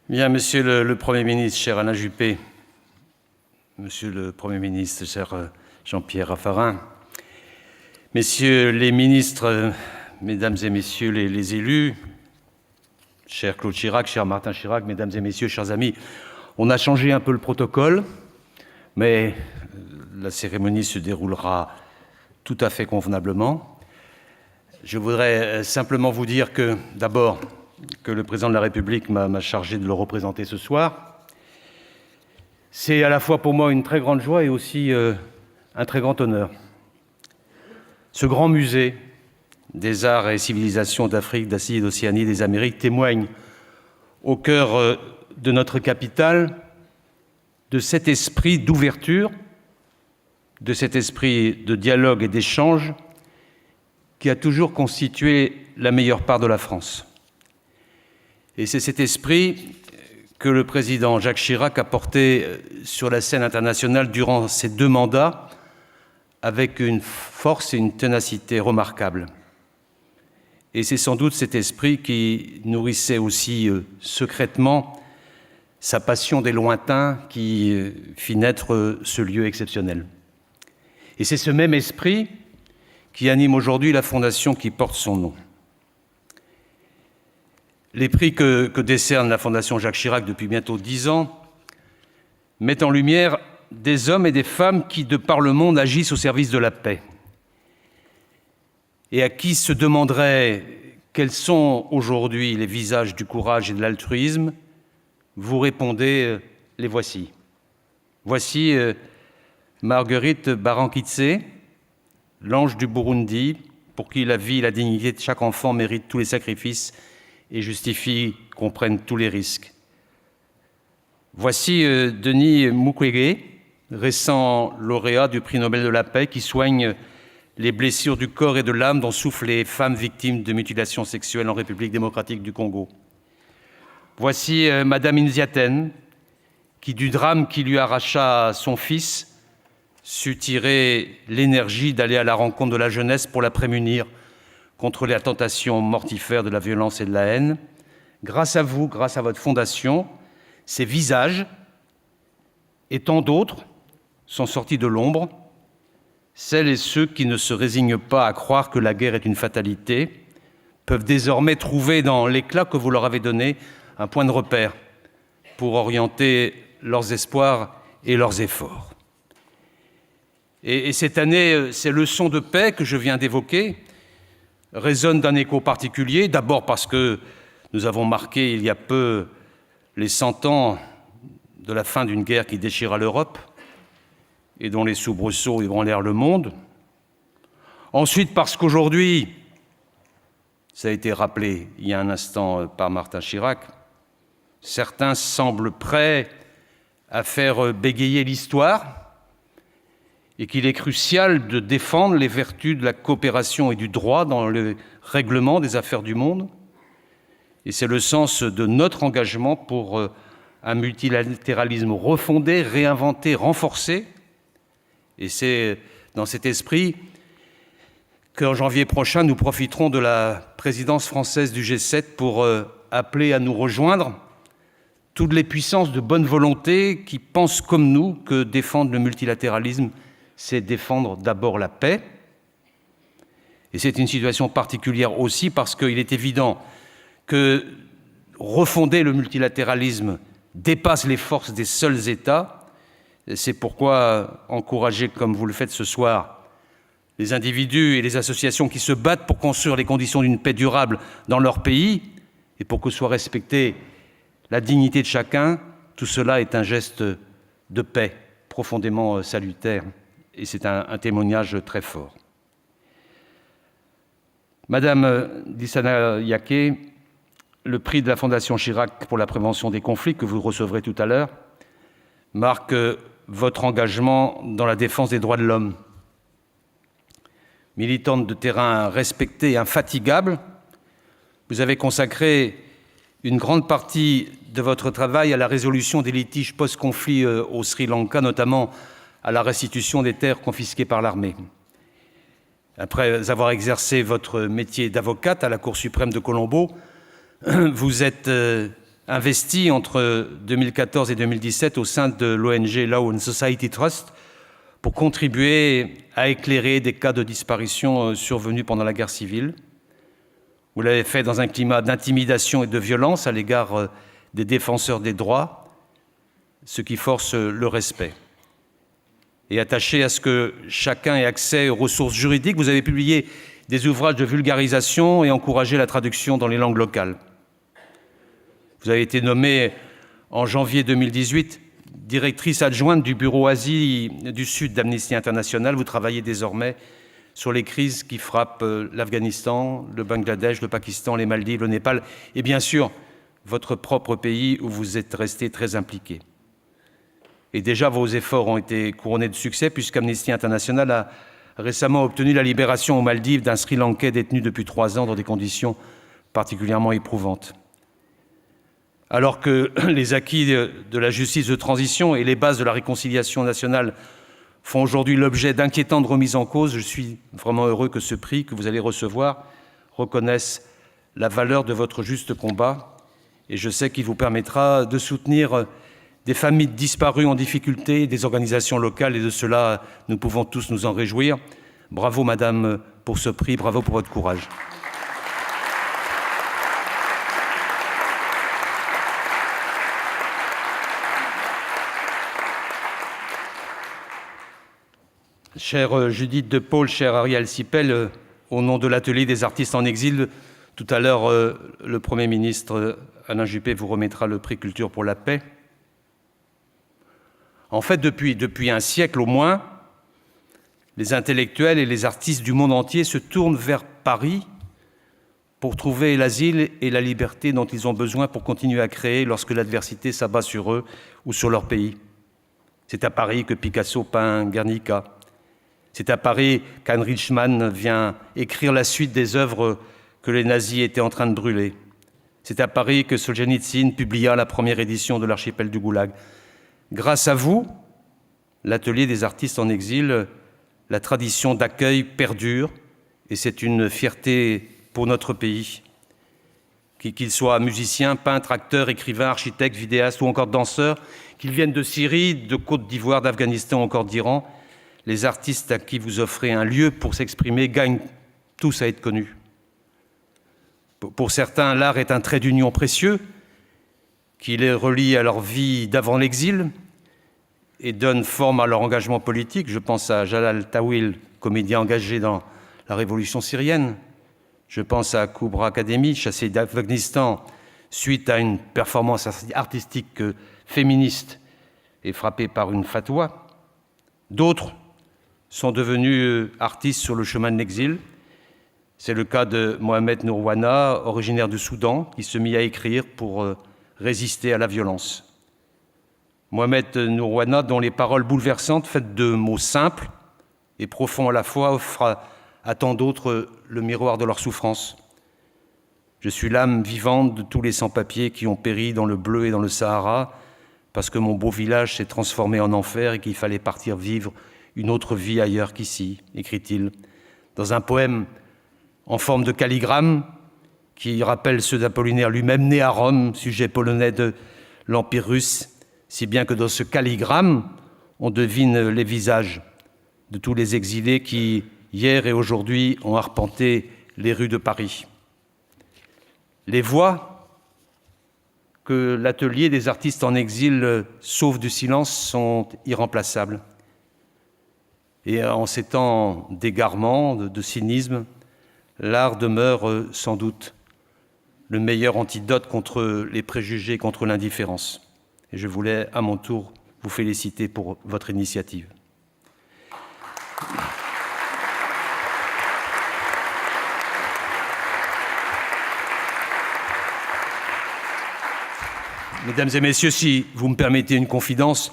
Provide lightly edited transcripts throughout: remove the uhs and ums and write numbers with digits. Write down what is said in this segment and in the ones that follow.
Bien, Monsieur le Premier ministre, cher Alain Juppé, Monsieur le Premier ministre, cher Jean-Pierre Raffarin, Messieurs les ministres, Mesdames et Messieurs les élus, cher Claude Chirac, cher Martin Chirac, Mesdames et Messieurs, chers amis, on a changé un peu le protocole, mais la cérémonie se déroulera tout à fait convenablement. Je voudrais simplement vous dire que, d'abord, que le président de la République m'a chargé de le représenter ce soir. C'est à la fois pour moi une très grande joie et aussi un très grand honneur. Ce grand musée des arts et civilisations d'Afrique, d'Asie et d'Océanie, des Amériques témoigne au cœur de notre capitale de cet esprit d'ouverture, de cet esprit de dialogue et d'échange qui a toujours constitué la meilleure part de la France. Et c'est cet esprit que le président Jacques Chirac a porté sur la scène internationale durant ses 2 mandats avec une force et une ténacité remarquables. Et c'est sans doute cet esprit qui nourrissait aussi secrètement sa passion des lointains qui fit naître ce lieu exceptionnel. Et c'est ce même esprit qui anime aujourd'hui la fondation qui porte son nom. Les prix que décerne la Fondation Jacques Chirac depuis bientôt 10 ans mettent en lumière des hommes et des femmes qui, de par le monde, agissent au service de la paix et à qui se demanderait quels sont aujourd'hui les visages du courage et de l'altruisme. Vous répondez, les voici. Voici Marguerite Barankitse, l'ange du Burundi, pour qui la vie et la dignité de chaque enfant méritent tous les sacrifices et justifie qu'on prenne tous les risques. Voici Denis Mukwege, récent lauréat du prix Nobel de la paix, qui soigne les blessures du corps et de l'âme dont souffrent les femmes victimes de mutilations sexuelles en République démocratique du Congo. Voici Madame Inziaten, qui, du drame qui lui arracha son fils, sut tirer l'énergie d'aller à la rencontre de la jeunesse pour la prémunir contre la tentation mortifère de la violence et de la haine. Grâce à vous, grâce à votre fondation, ces visages et tant d'autres sont sortis de l'ombre, celles et ceux qui ne se résignent pas à croire que la guerre est une fatalité peuvent désormais trouver dans l'éclat que vous leur avez donné un point de repère pour orienter leurs espoirs et leurs efforts. Et cette année, ces leçons de paix que je viens d'évoquer résonnent d'un écho particulier, d'abord parce que nous avons marqué il y a peu les 100 ans de la fin d'une guerre qui déchira l'Europe et dont les soubresauts ébranlèrent le monde. Ensuite parce qu'aujourd'hui, ça a été rappelé il y a un instant par Martin Chirac, certains semblent prêts à faire bégayer l'histoire et qu'il est crucial de défendre les vertus de la coopération et du droit dans le règlement des affaires du monde. Et c'est le sens de notre engagement pour un multilatéralisme refondé, réinventé, renforcé. Et c'est dans cet esprit qu'en janvier prochain, nous profiterons de la présidence française du G7 pour appeler à nous rejoindre toutes les puissances de bonne volonté qui pensent comme nous que défendre le multilatéralisme, c'est défendre d'abord la paix. Et c'est une situation particulière aussi parce qu'il est évident que refonder le multilatéralisme dépasse les forces des seuls États. C'est pourquoi encourager, comme vous le faites ce soir, les individus et les associations qui se battent pour construire les conditions d'une paix durable dans leur pays et pour que soit respectée la dignité de chacun, tout cela est un geste de paix profondément salutaire. Et c'est un témoignage très fort. Madame Dissana Yaké, le prix de la Fondation Chirac pour la prévention des conflits que vous recevrez tout à l'heure marque votre engagement dans la défense des droits de l'homme. Militante de terrain respectée et infatigable, vous avez consacré une grande partie de votre travail à la résolution des litiges post-conflit au Sri Lanka, notamment à la restitution des terres confisquées par l'armée. Après avoir exercé votre métier d'avocate à la Cour suprême de Colombo, vous êtes investi entre 2014 et 2017 au sein de l'ONG Law and Society Trust pour contribuer à éclairer des cas de disparition survenus pendant la guerre civile. Vous l'avez fait dans un climat d'intimidation et de violence à l'égard des défenseurs des droits, ce qui force le respect. Et attaché à ce que chacun ait accès aux ressources juridiques, vous avez publié des ouvrages de vulgarisation et encouragé la traduction dans les langues locales. Vous avez été nommée en janvier 2018 directrice adjointe du bureau Asie du Sud d'Amnesty International. Vous travaillez désormais sur les crises qui frappent l'Afghanistan, le Bangladesh, le Pakistan, les Maldives, le Népal et bien sûr votre propre pays où vous êtes resté très impliqué. Et déjà, vos efforts ont été couronnés de succès puisqu'Amnesty International a récemment obtenu la libération aux Maldives d'un Sri Lankais détenu depuis 3 ans dans des conditions particulièrement éprouvantes. Alors que les acquis de la justice de transition et les bases de la réconciliation nationale font aujourd'hui l'objet d'inquiétantes remises en cause, je suis vraiment heureux que ce prix que vous allez recevoir reconnaisse la valeur de votre juste combat et je sais qu'il vous permettra de soutenir des familles disparues en difficulté, des organisations locales et de cela, nous pouvons tous nous en réjouir. Bravo, Madame, pour ce prix, bravo pour votre courage. Chère Judith de Paul, cher Ariel Sipel, au nom de l'atelier des artistes en exil, tout à l'heure, le Premier ministre Alain Juppé vous remettra le prix Culture pour la paix. En fait, depuis un siècle au moins, les intellectuels et les artistes du monde entier se tournent vers Paris pour trouver l'asile et la liberté dont ils ont besoin pour continuer à créer lorsque l'adversité s'abat sur eux ou sur leur pays. C'est à Paris que Picasso peint Guernica. C'est à Paris qu'Heinrich Mann vient écrire la suite des œuvres que les nazis étaient en train de brûler. C'est à Paris que Solzhenitsyn publia la première édition de l'Archipel du Goulag. Grâce à vous, l'atelier des artistes en exil, la tradition d'accueil perdure et c'est une fierté pour notre pays. Qu'ils soient musiciens, peintres, acteurs, écrivains, architectes, vidéastes ou encore danseurs, qu'ils viennent de Syrie, de Côte d'Ivoire, d'Afghanistan ou encore d'Iran, les artistes à qui vous offrez un lieu pour s'exprimer gagnent tous à être connus. Pour certains, l'art est un trait d'union précieux qui les relie à leur vie d'avant l'exil et donne forme à leur engagement politique. Je pense à Jalal Tawil, comédien engagé dans la révolution syrienne. Je pense à Kubra Akademi, chassé d'Afghanistan suite à une performance artistique féministe et frappé par une fatwa. D'autres sont devenus artistes sur le chemin de l'exil. C'est le cas de Mohamed Nourwana, originaire du Soudan, qui se mit à écrire pour résister à la violence. Mohamed Nourwana, dont les paroles bouleversantes, faites de mots simples et profonds à la fois, offrent à tant d'autres le miroir de leur souffrance. Je suis l'âme vivante de tous les sans-papiers qui ont péri dans le bleu et dans le Sahara, parce que mon beau village s'est transformé en enfer et qu'il fallait partir vivre une autre vie ailleurs qu'ici, écrit-il, dans un poème en forme de calligramme qui rappelle ceux d'Apollinaire lui-même, né à Rome, sujet polonais de l'Empire russe, si bien que dans ce calligramme, on devine les visages de tous les exilés qui, hier et aujourd'hui, ont arpenté les rues de Paris. Les voix que l'atelier des artistes en exil sauve du silence sont irremplaçables. Et en ces temps d'égarement, de cynisme, l'art demeure sans doute le meilleur antidote contre les préjugés, contre l'indifférence. Et je voulais à mon tour vous féliciter pour votre initiative. Mesdames et messieurs, si vous me permettez une confidence,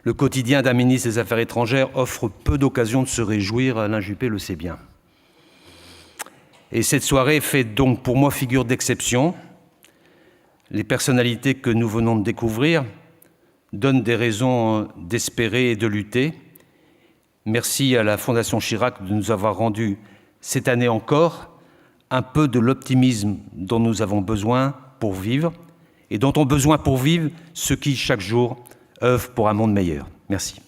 le quotidien d'un ministre des Affaires étrangères offre peu d'occasions de se réjouir, Alain Juppé le sait bien. Et cette soirée fait donc pour moi figure d'exception. Les personnalités que nous venons de découvrir donnent des raisons d'espérer et de lutter. Merci à la Fondation Chirac de nous avoir rendu cette année encore un peu de l'optimisme dont nous avons besoin pour vivre. et dont ont besoin pour vivre ceux qui, chaque jour, œuvrent pour un monde meilleur. Merci.